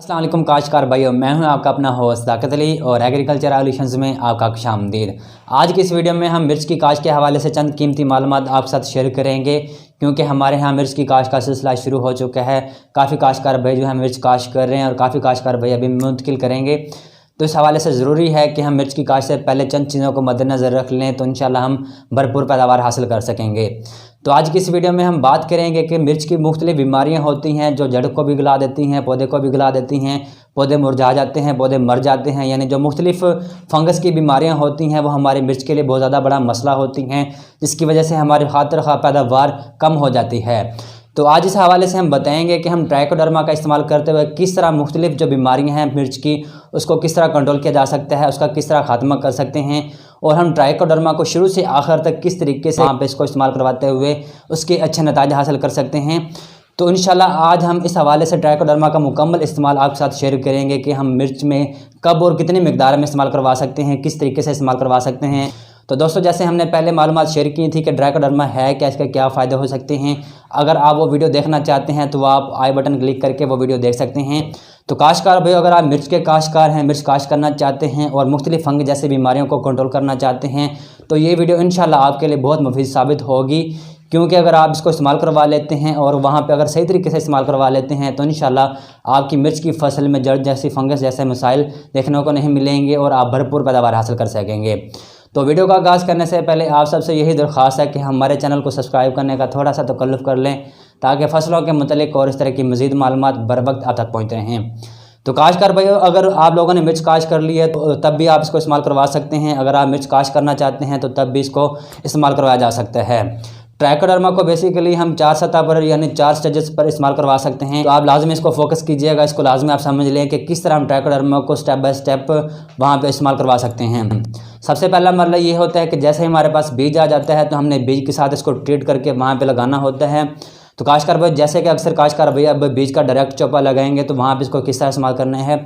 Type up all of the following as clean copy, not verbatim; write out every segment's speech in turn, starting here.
अस्सलाम वालेकुम काश्तकार भाइयों, मैं हूं आपका अपना होस्ट ताकत अली और एग्रीकल्चर सॉल्यूशंस में आपका खुशामदीद। आज की इस वीडियो में हम मिर्च की काश्त के हवाले से चंद कीमती मालूमात आपके साथ शेयर करेंगे, क्योंकि हमारे यहाँ मिर्च की काश्त का सिलसिला शुरू हो चुका है। काफ़ी काश्तकार भाई जो है मिर्च काश्त कर रहे हैं और काफ़ी काश्तकार भाई अभी मुंतकिल करेंगे। तो इस हवाले से ज़रूरी है कि हम मिर्च की काश्त से पहले चंद चीज़ों को मद्देनज़र रख लें, तो इंशाल्लाह हम भरपूर पैदावार हासिल कर सकेंगे। तो आज की इस वीडियो में हम बात करेंगे कि मिर्च की मुख्तलिफ बीमारियां होती हैं जो जड़ को भी गला देती हैं, पौधे को भी गला देती हैं, पौधे मुरझा जाते हैं, पौधे मर जाते हैं। यानी जो मुख्तलिफ फंगस की बीमारियां होती हैं वो हमारे मिर्च के लिए बहुत ज़्यादा बड़ा मसला होती हैं, जिसकी वजह से हमारी खातिर खा पैदावार कम हो जाती है। तो आज इस हवाले से हम बताएंगे कि हम ट्राइकोडर्मा का इस्तेमाल करते हुए किस तरह मुख्तलिफ जो बीमारियां हैं मिर्च की उसको किस तरह कंट्रोल किया जा सकता है, उसका किस तरह खात्मा कर सकते हैं, और हम ट्राइकोडर्मा को शुरू से आखिर तक किस तरीके से वहाँ पे इसको इस्तेमाल करवाते हुए उसके अच्छे नतीजे हासिल कर सकते हैं। तो इंशाल्लाह आज हम इस हवाले से ट्राइकोडर्मा का मुकम्मल इस्तेमाल आपके साथ शेयर करेंगे कि हम मिर्च में कब और कितनी मिकदार में इस्तेमाल करवा सकते हैं, किस तरीके से इस्तेमाल करवा सकते हैं। तो दोस्तों, जैसे हमने पहले मालूमात शेयर की थी कि ट्राइकोडर्मा है क्या, इसके क्या फ़ायदे हो सकते हैं, अगर आप वो वीडियो देखना चाहते हैं तो आप आई बटन क्लिक करके वो वीडियो देख सकते हैं। तो काश्तकार भाई, अगर आप मिर्च के काश्तकार हैं, मिर्च काश्त करना चाहते हैं और मुख्तलिफ फंग जैसे बीमारियों को कंट्रोल करना चाहते हैं, तो ये वीडियो इंशाल्लाह आपके लिए बहुत मुफीद साबित होगी। क्योंकि अगर आप इसको इस्तेमाल करवा लेते हैं और वहाँ पे अगर सही तरीके से इस्तेमाल करवा लेते हैं तो इंशाल्लाह आपकी मिर्च की फसल में जड़ जैसी फंगस जैसे मसाइल देखने को नहीं मिलेंगे और आप भरपूर पैदावार हासिल कर सकेंगे। तो वीडियो का आगाज़ करने से पहले आप सबसे यही दरख्वास्त है कि हमारे चैनल को सब्सक्राइब करने का थोड़ा सा तकल्लुफ़ कर लें, ताकि फसलों के मुतल्लिक़ और इस तरह की मज़ीद मालूमात बर वक्त आप तक पहुँचते रहें। तो काश्तकार भाइयों, अगर आप लोगों ने मिर्च काश्त कर ली है तो तब भी आप इसको इस्तेमाल करवा सकते हैं। अगर आप मिर्च काश्त करना चाहते हैं तो तब भी इसको इस्तेमाल करवाया जा सकता है। ट्राइकोडर्मा को बेसिकली हम 4 सतह पर यानी 4 स्टेजेस पर इस्तेमाल करवा सकते हैं। तो आप लाजमी इसको फोकस कीजिएगा, इसको लाजमी आप समझ लें कि किस तरह हम ट्राइकोडर्मा को स्टेप बाय स्टेप वहाँ पे इस्तेमाल करवा सकते हैं। सबसे पहला मरला ये होता है कि जैसे ही हमारे पास बीज आ जाता है तो हमने बीज के साथ इसको ट्रीट करके वहाँ पे लगाना होता है। तो काश्तकार भाई, जैसे कि अक्सर काश्तकार भाई अब बीज का डायरेक्ट चोपा लगाएंगे तो वहाँ पे इसको किस तरह इस्तेमाल करना है।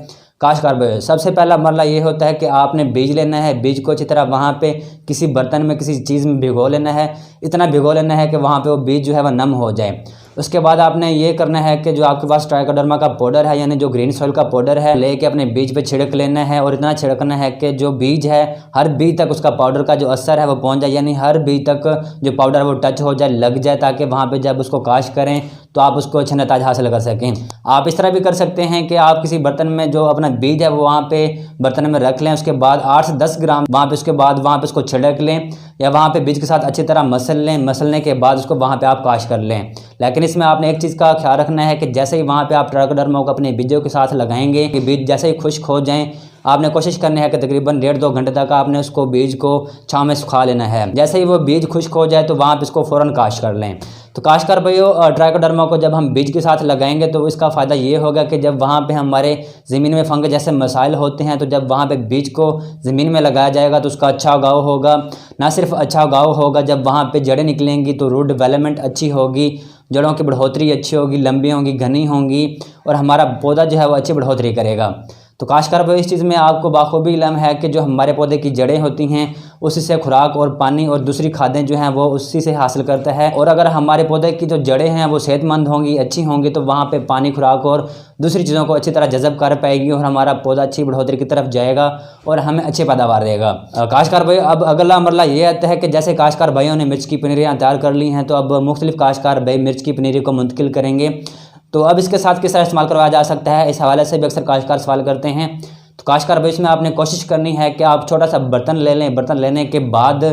काश्तकार भाई, सबसे पहला मरला ये होता है कि आपने बीज लेना है, बीज को अच्छी तरह वहाँ पे किसी बर्तन में किसी चीज़ में भिगो लेना है। इतना भिगो लेना है कि वहाँ पे वो बीज जो है वह नम हो जाए। उसके बाद आपने ये करना है कि जो आपके पास ट्राइकोडर्मा का पाउडर है यानी जो ग्रीन सॉइल का पाउडर है, लेके अपने बीज पे छिड़क लेना है और इतना छिड़कना है कि जो बीज है हर बीज तक उसका पाउडर का जो असर है वो पहुंच जाए, यानी हर बीज तक जो पाउडर है वो टच हो जाए, लग जाए, ताकि वहाँ पे जब उसको काश्त करें तो आप उसको अच्छे नतीजे हासिल कर सकें। आप इस तरह भी कर सकते हैं कि आप किसी बर्तन में जो अपना बीज है वो वहाँ पे बर्तन में रख लें, उसके बाद 8 से 10 ग्राम वहाँ पे उसके बाद वहाँ पे उसको छिड़क लें या वहाँ पे बीज के साथ अच्छी तरह मसल लें। मसलने के बाद उसको वहाँ पे आप काश्त कर लें। लेकिन इसमें आपने एक चीज़ का ख्याल रखना है कि जैसे ही वहाँ पे आप ट्राइकोडर्मा को अपने बीजों के साथ लगाएंगे कि बीज जैसे ही खुश्क हो जाएं, आपने कोशिश करनी है कि तकरीबन 1.5-2 घंटे तक आपने उसको बीज को छाँव में सुखा लेना है। जैसे ही वो बीज खुश्क हो जाए तो वहाँ पे इसको फ़ौरन काश्त कर लें। तो काश्तकार भाइयों, ट्राइकोडर्मा को जब हम बीज के साथ लगाएंगे तो इसका फ़ायदा ये होगा कि जब वहाँ पे हमारे ज़मीन में फंग जैसे मसाइल होते हैं तो जब वहाँ पे बीज को ज़मीन में लगाया जाएगा तो उसका अच्छा उगाव होगा। ना सिर्फ अच्छा उगाव होगा, जब वहाँ पे जड़ें निकलेंगी तो रूट डेवलपमेंट अच्छी होगी, जड़ों की बढ़ोतरी अच्छी होगी, लंबी होंगी, घनी होंगी और हमारा पौधा जो है वो अच्छी बढ़ोतरी करेगा। तो काश्तकार भाई, इस चीज़ में आपको बाखूबी इल्म है कि जो हमारे पौधे की जड़ें होती हैं उसी से खुराक और पानी और दूसरी खादें जो हैं वो उसी से हासिल करता है। और अगर हमारे पौधे की जो जड़ें हैं वो सेहतमंद होंगी, अच्छी होंगी, तो वहाँ पे पानी, खुराक और दूसरी चीज़ों को अच्छी तरह जज़ब कर पाएगी और हमारा पौधा अच्छी बढ़ोतरी की तरफ जाएगा और हमें अच्छी पैदावार देगा। काश्तकार भाई, अब अगला मरला ये आता है कि जैसे काश्तकार भाइयों ने मिर्च की पनीरियाँ तैयार कर ली हैं तो अब मुख्तलिफ काश्तकार भाई मिर्च की पनीरी को मुंतकिल करेंगे। तो अब इसके साथ किस तरह इस्तेमाल करवाया जा सकता है, इस हवाले से भी अक्सर काश्तकार सवाल करते हैं। तो काश्तकार भाई, इसमें आपने कोशिश करनी है कि आप छोटा सा बर्तन ले लें। बर्तन लेने के बाद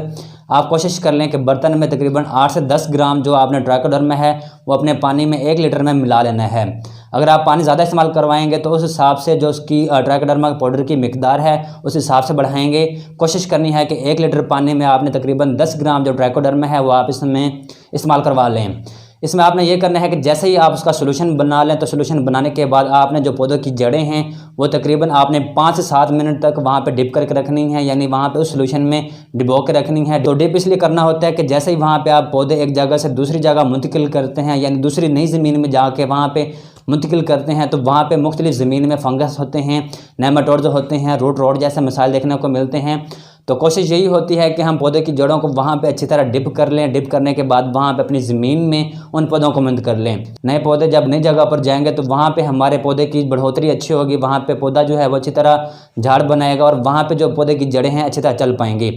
आप कोशिश कर लें कि बर्तन में तकरीबन 8 से 10 ग्राम जो आपने ट्राइकोडर्मा है वो अपने पानी में 1 लीटर में मिला लेना है। अगर आप पानी ज़्यादा इस्तेमाल करवाएंगे तो उस हिसाब से जो उसकी ट्राइकोडर्मा पाउडर की मिकदार है उस हिसाब से बढ़ाएंगे। कोशिश करनी है कि 1 लीटर पानी में आपने तकरीबन 10 ग्राम जो ट्राइकोडर्मा है वो आप इसमें इस्तेमाल करवा लें। इसमें आपने ये करना है कि जैसे ही आप उसका सोल्यूशन बना लें तो सोल्यूशन बनाने के बाद आपने जो पौधों की जड़ें हैं वो तकरीबन आपने 5 से 7 मिनट तक वहाँ पे डिप करके रखनी है, यानी वहाँ पे उस सोल्यूशन में डिबो के रखनी है। तो डिप इसलिए करना होता है कि जैसे ही वहाँ पे आप पौधे एक जगह से दूसरी जगह मुंतकिल करते हैं, यानी दूसरी नई ज़मीन में जाके वहाँ पे मुंतकिल करते हैं, तो वहाँ पे मुख्तलिफ ज़मीन में फंगस होते हैं, नेमाटोड्स होते हैं, रूट रॉट जैसे मसाइल देखने को मिलते हैं। तो कोशिश यही होती है कि हम पौधे की जड़ों को वहाँ पे अच्छी तरह डिप कर लें। डिप करने के बाद वहाँ पे अपनी ज़मीन में उन पौधों को बंद कर लें। नए पौधे जब नई जगह पर जाएंगे तो वहाँ पे हमारे पौधे की बढ़ोतरी अच्छी होगी, वहाँ पे पौधा जो है वो अच्छी तरह झाड़ बनाएगा और वहाँ पे जो पौधे की जड़ें हैं अच्छी तरह चल पाएंगी।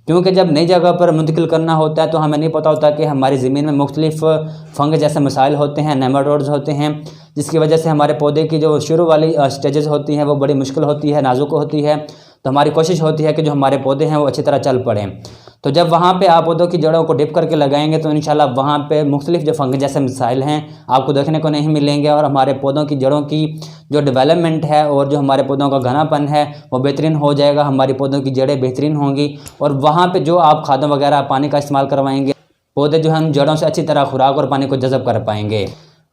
क्योंकि जब नई जगह पर मुंतकिल करना होता है तो हमें नहीं पता होता कि हमारी ज़मीन में मुख्तलिफ फंग जैसे मसाइल होते हैं, नेमाटोड्स होते हैं, जिसकी वजह से हमारे पौधे की जो शुरू वाली स्टेजेस होती हैं वो बड़ी मुश्किल होती है, नाजुक होती है। तो हमारी कोशिश होती है कि जो हमारे पौधे हैं वो अच्छी तरह चल पड़ें। तो जब वहाँ पे आप पौधों की जड़ों को डिप करके लगाएंगे तो इंशाल्लाह वहाँ पे मुख्तलिफ जो फंग जैसे मसाइल हैं आपको देखने को नहीं मिलेंगे और हमारे पौधों की जड़ों की जो डेवलपमेंट है और जो हमारे पौधों का घनापन है वो बेहतरीन हो जाएगा। हमारी पौधों की जड़ें बेहतरीन होंगी और वहाँ पे जो आप खादों वगैरह पानी का इस्तेमाल करवाएंगे, पौधे जो हम जड़ों से अच्छी तरह खुराक और पानी को जज़ब कर पाएंगे।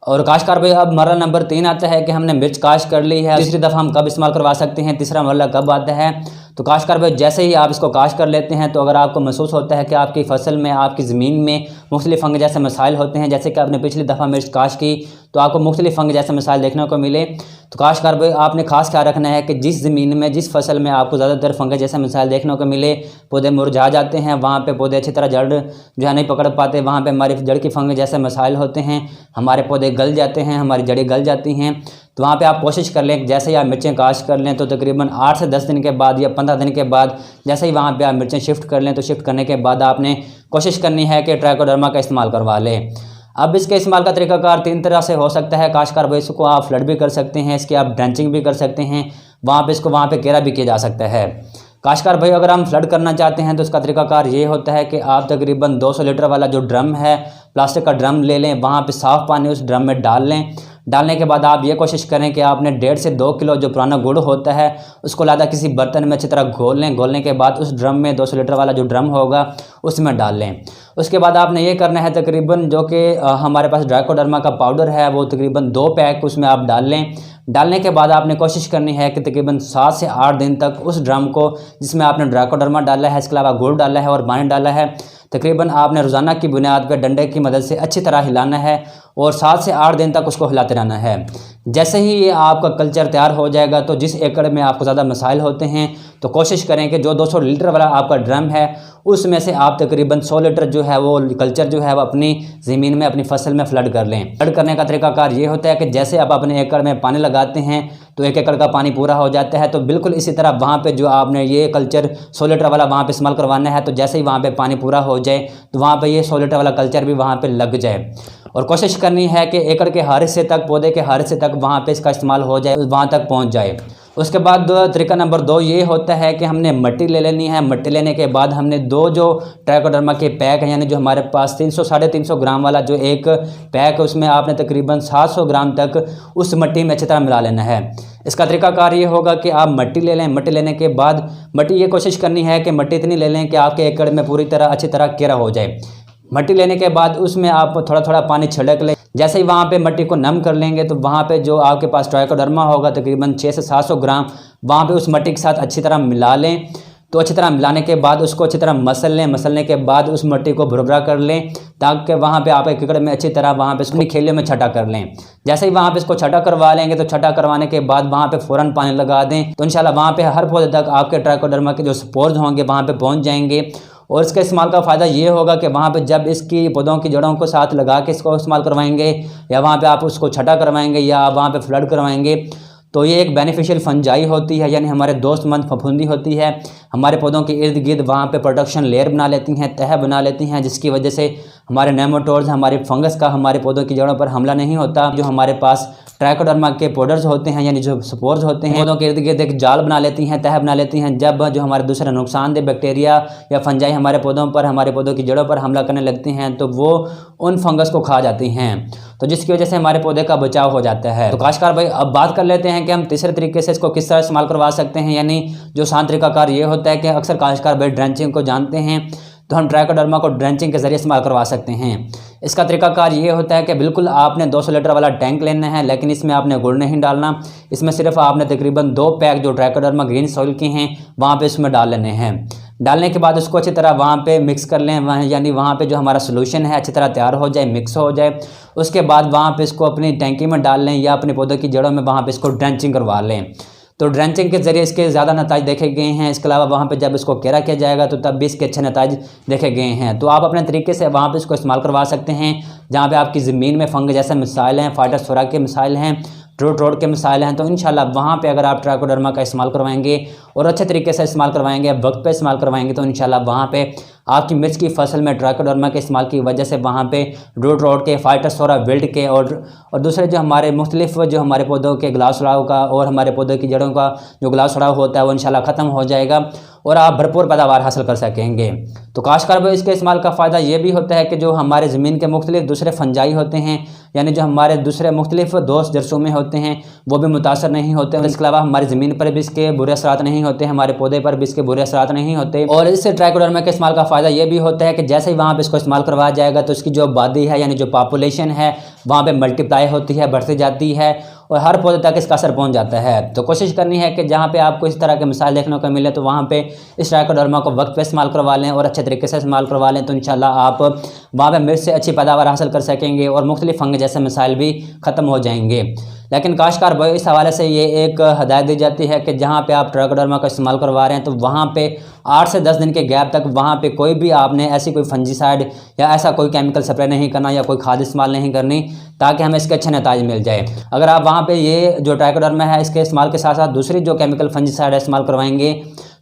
और काश्तकार भाई अब मरला नंबर 3 आता है कि हमने मिर्च काश्त कर ली है, तीसरी दफ़ा हम कब इस्तेमाल करवा सकते हैं, तीसरा मरला कब आता है। तो काश्तकार भाई जैसे ही आप इसको काश्त कर लेते हैं तो अगर आपको महसूस होता है कि आपकी फसल में, आपकी ज़मीन में मुख्तलिफ फंग जैसे मसाइल होते हैं, जैसे कि आपने पिछली दफ़ा मिर्च काश्त की तो आपको मुख्तलिफ फंग जैसे मसाइल देखने को मिले, तो काश्तकार भाई आपने खास ख्याल रखना है कि जिस ज़मीन में, जिस फसल में आपको ज़्यादातर फंग जैसे मसाइल देखने को मिले, पौधे मुरझा जाते हैं, वहाँ पे पौधे अच्छी तरह जड़ जो है नहीं पकड़ पाते, वहाँ पे हमारी जड़ की फंग जैसे मसाइल होते हैं, हमारे पौधे गल जाते हैं, हमारी जड़ें गल जाती हैं। तो वहाँ पे आप कोशिश कर लें जैसे ही आप मिर्चें काश्त कर लें तो तकरीबन 8 से 10 दिन के बाद या 15 दिन के बाद जैसे ही वहाँ पे आप मिर्चें शिफ्ट कर लें तो शिफ्ट करने के बाद आपने कोशिश करनी है कि ट्राइकोडर्मा का इस्तेमाल करवा लें। अब इसके इस्तेमाल का तरीकाकार 3 तरह से हो सकता है काश्तकार भाई। इसको आप फ्लड भी कर सकते हैं, इसकी आप ड्रेंचिंग भी कर सकते हैं, वहाँ पे केरा भी किया जा सकता है। काश्तकार भाई अगर हम फ्लड करना चाहते हैं तो इसका तरीकाकार ये होता है कि आप तकरीबन 200 लीटर वाला जो ड्रम है, प्लास्टिक का ड्रम ले लें, वहाँ पे साफ़ पानी उस ड्रम में डाल लें। डालने के बाद आप ये कोशिश करें कि आपने 1.5 से 2 किलो जो पुराना गुड़ होता है उसको लादा किसी बर्तन में अच्छी तरह घोल लें। घोलने के बाद उस ड्रम में 200 लीटर वाला जो ड्रम होगा उसमें डाल लें। उसके बाद आपने ये करना है तकरीबन जो कि हमारे पास ट्राइकोडर्मा का पाउडर है वो तकरीबन 2 पैक उसमें आप डाल लें। डालने के बाद आपने कोशिश करनी है कि तकरीबन 7 से 8 दिन तक उस ड्रम को जिसमें आपने ट्राइकोडर्मा डाला है, इसके अलावा गुड़ डाला है और पानी डाला है, तकरीबन आपने रोज़ाना की बुनियाद पर डंडे की मदद से अच्छी तरह हिलाना है और 7 से 8 दिन तक उसको हिलाते रहना है। जैसे ही ये आपका कल्चर तैयार हो जाएगा तो जिस एकड़ में आपको ज़्यादा मसाइल होते हैं तो कोशिश करें कि जो 200 लीटर वाला आपका ड्रम है उसमें से आप तकरीबन 100 लीटर जो है वो कल्चर जो है वो अपनी ज़मीन में, अपनी फसल में फ्लड कर लें। फ्लड करने का तरीकाकार ये होता है कि जैसे आप अपने एकड़ में पानी लगाते हैं तो 1 एकड़ का पानी पूरा हो जाता है, तो बिल्कुल इसी तरह वहाँ पे जो आपने ये कल्चर 100 लीटर वाला वहाँ पे इस्तेमाल करवाना है, तो जैसे ही वहाँ पे पानी पूरा हो जाए तो वहाँ पे ये 100 लीटर वाला कल्चर भी वहाँ पे लग जाए। और कोशिश करनी है कि एकड़ के हर हिस्से तक, पौधे के हर हिस्से तक वहाँ पे इसका इस्तेमाल हो जाए, वहाँ तक पहुँच जाए। उसके बाद तरीका नंबर 2 ये होता है कि हमने मिट्टी ले लेनी है। मिट्टी लेने के बाद हमने 2 जो ट्राइकोडर्मा के पैक हैं, यानी जो हमारे पास 300-350 ग्राम वाला जो एक पैक है उसमें आपने तकरीबन 700 ग्राम तक उस मिट्टी में अच्छी तरह मिला लेना है। इसका तरीकाकार ये होगा कि आप मिट्टी ले लें। मिट्टी लेने के बाद मिट्टी ये कोशिश करनी है कि मिट्टी इतनी ले लें कि आपके एकड़ में पूरी तरह अच्छी तरह केरा हो जाए। मिट्टी लेने के बाद उसमें आप थोड़ा थोड़ा पानी छिड़क लें। जैसे ही वहाँ पे मिट्टी को नम कर लेंगे तो वहाँ पे जो आपके पास ट्राइकोडर्मा होगा तकरीबन 600 से 700 ग्राम वहाँ पे उस मिट्टी के साथ अच्छी तरह मिला लें। तो अच्छी तरह मिलाने के बाद उसको अच्छी तरह मसल लें। मसलने के बाद उस मिट्टी को भुरभुरा कर लें ताकि वहाँ पे आप एक एकड़ में अच्छी तरह वहाँ पे इसको खेलियों में छटा कर लें। जैसे ही वहाँ पे इसको छटा करवा लेंगे तो छटा करवाने के बाद वहाँ पे फ़ौरन पानी लगा दें, तो इंशाल्लाह वहाँ पे हर पौधे तक आपके ट्राइकोडर्मा के जो स्पोर्स होंगे वहाँ पे पहुँच जाएंगे। और इसके इस्तेमाल का फ़ायदा ये होगा कि वहाँ पे जब इसकी पौधों की जड़ों को साथ लगा के इसको इस्तेमाल करवाएंगे या वहाँ पे आप उसको छटा करवाएंगे या वहाँ पे फ्लड करवाएंगे तो ये एक बेनिफिशियल फंजाई होती है, यानी हमारे दोस्तमंद फफूंदी होती है। हमारे पौधों के इर्द गिर्द वहाँ पे प्रोटेक्शन लेयर बना लेती हैं, तह बना लेती हैं, जिसकी वजह से हमारे नेमाटोड्स, हमारे फंगस का हमारे पौधों की जड़ों पर हमला नहीं होता। जो हमारे पास ट्राइकोडर्मा के पाउडर्स होते हैं यानी जो स्पोर्स होते हैं, पौधों के इर्द गिर्द एक जाल बना लेती हैं, तह बना लेती हैं। जब जो हमारे दूसरे नुकसानदेह बैक्टीरिया या फंजाई हमारे पौधों पर, हमारे पौधों की जड़ों पर हमला करने लगती हैं तो वो उन फंगस को खा जाती हैं, तो जिसकी वजह से हमारे पौधे का बचाव हो जाता है। तो काश्तकार भाई अब बात कर लेते हैं कि हम तीसरे तरीके से इसको किस तरह इस्तेमाल करवा सकते हैं। यानी जो आसान तरीकाकार ये होता है कि अक्सर काश्तकार भाई ड्रेंचिंग को जानते हैं, तो हम ट्राइकोडर्मा को ड्रेंचिंग के जरिए इस्तेमाल करवा सकते हैं। इसका तरीकाकार ये होता है कि बिल्कुल आपने 200 लीटर वाला टैंक लेना है, लेकिन इसमें आपने गुड़ नहीं डालना। इसमें सिर्फ आपने तकरीबन 2 पैक जो ट्राइकोडर्मा ग्रीन सॉइल के हैं वहाँ पे इसमें डाल लेने हैं। डालने के बाद उसको अच्छी तरह वहाँ पे मिक्स कर लें, यानी वहाँ पे जो हमारा सोल्यूशन है अच्छी तरह तैयार हो जाए, मिक्स हो जाए। उसके बाद वहाँ पे इसको अपनी टैंकी में डाल लें या अपने पौधों की जड़ों में वहाँ पे इसको ड्रेंचिंग करवा लें। तो ड्रेंचिंग के ज़रिए इसके ज़्यादा नताज देखे गए हैं। इसके अलावा वहाँ पे जब इसको केरा किया जाएगा तो तब भी इसके अच्छे नताज देखे गए हैं। तो आप अपने तरीके से वहाँ पे इसको इस्तेमाल करवा सकते हैं। जहाँ पे आपकी ज़मीन में फंग जैसे मिसाइल हैं, फाइटोसोरा के मिसाइल हैं, ट्रूट रोड के मिसाइल हैं, तो इंशाल्लाह वहाँ पे अगर आप ट्राइकोडर्मा का इस्तेमाल करवाएंगे और अच्छे तरीके से इस्तेमाल करवाएंगे, वक्त पे इस्तेमाल करवाएंगे, तो इंशाल्लाह वहाँ पे आपकी मिर्च की फसल में ट्राइकोडर्मा के इस्तेमाल की वजह से वहाँ पे ट्रूट रोड के, फाइटोसोरा विल्ट के और दूसरे जो हमारे मुख्तलिफ जो हमारे पौधों के गुलाब सड़ाव का और हमारे पौधों की जड़ों का जो गुलाब सड़ाव होता है वो इंशाल्लाह ख़त्म हो जाएगा और आप भरपूर पैदावार हासिल कर सकेंगे। तो काश्तकार भाई इसके इस्तेमाल का फ़ायदा ये भी होता है कि जो हमारे ज़मीन के मुख्तलिफ दूसरे फंजाई होते हैं, यानी जो हमारे दूसरे मुख्तलिफ दोस्त जरसूमें होते हैं, वो भी मुतासर नहीं होते। इसके अलावा हमारी ज़मीन पर भी इसके बुरे असरात नहीं होते, हमारे पौधे पर भी इसके बुरे असरात नहीं होते। और इससे ट्राइकोडर्मा के इस्तेमाल का फ़ायदा ये भी होता है कि जैसे ही वहाँ पर इसको इस्तेमाल करवाया जाएगा तो इसकी जो आबादी है, यानी जो पॉपुलेशन है, वहाँ पर मल्टीप्लाई होती है, बढ़ती जाती है और हर पौधे तक इसका असर पहुंच जाता है। तो कोशिश करनी है कि जहाँ पे आपको इस तरह के मिसाल देखने को मिले तो वहाँ पे इस ट्राइकोडर्मा को वक्त पे इस्तेमाल करवा लें और अच्छे तरीके से इस्तेमाल करवा लें, तो इंशाल्लाह आप वहाँ पे मिर्च से अच्छी पैदावार हासिल कर सकेंगे और मुख्तलिफ फंग जैसे मिसाइल भी ख़त्म हो जाएंगे। लेकिन काश्तकार भाई इस हवाले से ये एक हदायत दी जाती है कि जहाँ पे आप ट्राइकोडर्मा का इस्तेमाल करवा रहे हैं तो वहाँ पे 8 से 10 दिन के गैप तक वहाँ पे कोई भी आपने ऐसी कोई फंजीसाइड या ऐसा कोई केमिकल स्प्रे नहीं करना या कोई खाद इस्तेमाल नहीं करनी, ताकि हमें इसके अच्छे नताज मिल जाए। अगर आप वहाँ पे ये जो ट्राइकोडर्मा है इसके इस्तेमाल के साथ साथ दूसरी जो केमिकल फंजीसाइड इस्तेमाल करवाएंगे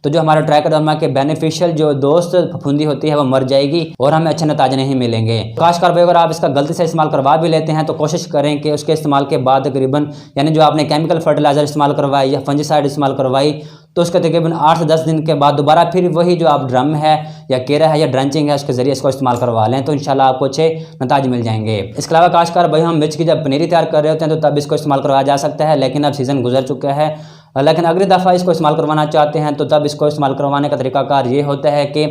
तो जो हमारे ट्राइकोडर्मा के बेनिफिशियल जो दोस्त फफूंदी होती है वो मर जाएगी और हमें अच्छे नताज नहीं मिलेंगे। काश्तकार भाई अगर आप इसका गलती से इस्तेमाल करवा भी लेते हैं तो कोशिश करें कि उसके इस्तेमाल के बाद तकरीबन, यानी जो आपने केमिकल फर्टिलाइज़र इस्तेमाल करवाई या फंजीसाइड इस्तेमाल करवाई, तो उसके तकरीबन 8 से 10 दिन के बाद दोबारा फिर वही जो आप ड्रम है या केरा है या ड्रेंचिंग है उसके ज़रिए इसको इस्तेमाल करवा लें, तो इंशाल्लाह आपको अच्छे नताज मिल जाएंगे। इसके अलावा काश्तकार भाई हम मिर्च की जब पनीरी तैयार कर रहे होते हैं तो तब इसको इस्तेमाल करवाया जा सकता है, लेकिन अब सीज़न गुजर चुका है। लेकिन अगली दफ़ा इसको इस्तेमाल करवाना चाहते हैं तो तब इसको इस्तेमाल करवाने का तरीकाकार ये होता है कि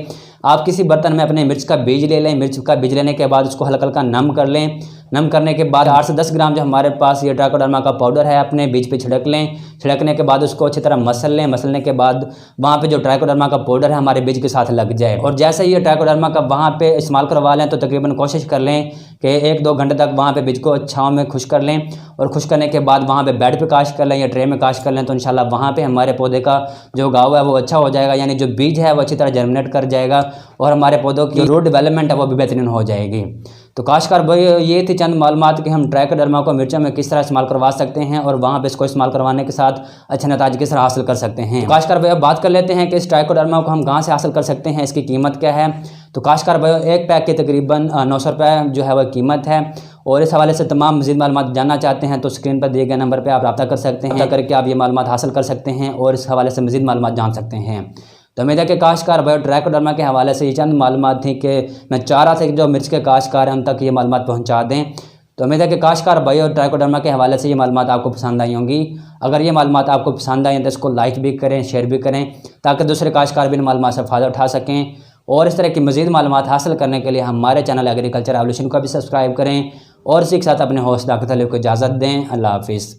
आप किसी बर्तन में अपने मिर्च का बीज ले लें। मिर्च का बीज लेने के बाद उसको हल्का हल्का नम कर लें। नम करने के बाद 8 से 10 ग्राम जो हमारे पास ये ट्राइकोडर्मा का पाउडर है अपने बीज पे छिड़क लें। छिड़कने के बाद उसको अच्छी तरह मसल लें। मसलने के बाद वहाँ पे जो ट्राइकोडर्मा का पाउडर है हमारे बीज के साथ लग जाए और जैसे ही ये ट्राइकोडर्मा का वहाँ पे इस्तेमाल करवा लें तो तकरीबन कोशिश कर लें कि 1-2 घंटे तक वहाँ पे बीज को छाँव में खुश कर लें और खुश करने के बाद वहाँ पे बेड पे काश कर लें या ट्रे में काश कर लें, तो इंशाल्लाह वहाँ पे हमारे पौधे का जो उगाव है वो अच्छा हो जाएगा, यानी जो बीज है वो अच्छी तरह जर्मिनेट कर जाएगा और हमारे पौधों की रूट डेवलपमेंट है वो भी बेहतरीन हो जाएगी। तो काश्तकार भाई ये थी चंद मालूमात कि हम ट्राइकोडर्मा को मिर्चों में किस तरह इस्तेमाल करवा सकते हैं और वहाँ पे इसको इस्तेमाल करवाने के साथ अच्छे नताज किस तरह हासिल कर सकते हैं। काश्तकार भाई अब बात कर लेते हैं कि इस ट्राइकोडर्मा को हम कहाँ से हासिल कर सकते हैं, इसकी कीमत क्या है। तो काश्तकार भाई एक पैक की तकरीबन 900 रुपये जो है वह कीमत है और इस हवाले से तमाम मज़ीद मालूमात जानना चाहते हैं तो स्क्रीन पर दिए गए नंबर पर आप रब्ता कर सकते हैं, करके आप ये मालूमात हासिल कर सकते हैं और इस हवाले से मज़ीद मालूमात जान सकते हैं। तो उम्मीद है कि काश्तकार भाई ट्राइकोडर्मा के हवाले से ये चंद मालूमात थी कि मैं चाह रहा था कि जो मिर्च के काश्तकार हैं उन तक ये मालूमात पहुँचा दें। तो उम्मीद है कि काश्तकार भाई और ट्राइकोडर्मा के हवाले से ये मालूमात आपको पसंद आई होंगी। अगर ये मालूमात आपको पसंद आई तो इसको लाइक भी करें, शेयर भी करें, ताकि दूसरे काश्तकार भी इन मालूमात से फ़ायदा उठा सकें। और इस तरह की मज़ीद मालूमात हासिल करने के लिए हमारे चैनल एग्रीकल्चर एवोल्यूशन को भी सब्सक्राइब करें और इसी के साथ अपने होस्ट डॉक्टर को इजाज़त दें। अल्लाह हाफिज़।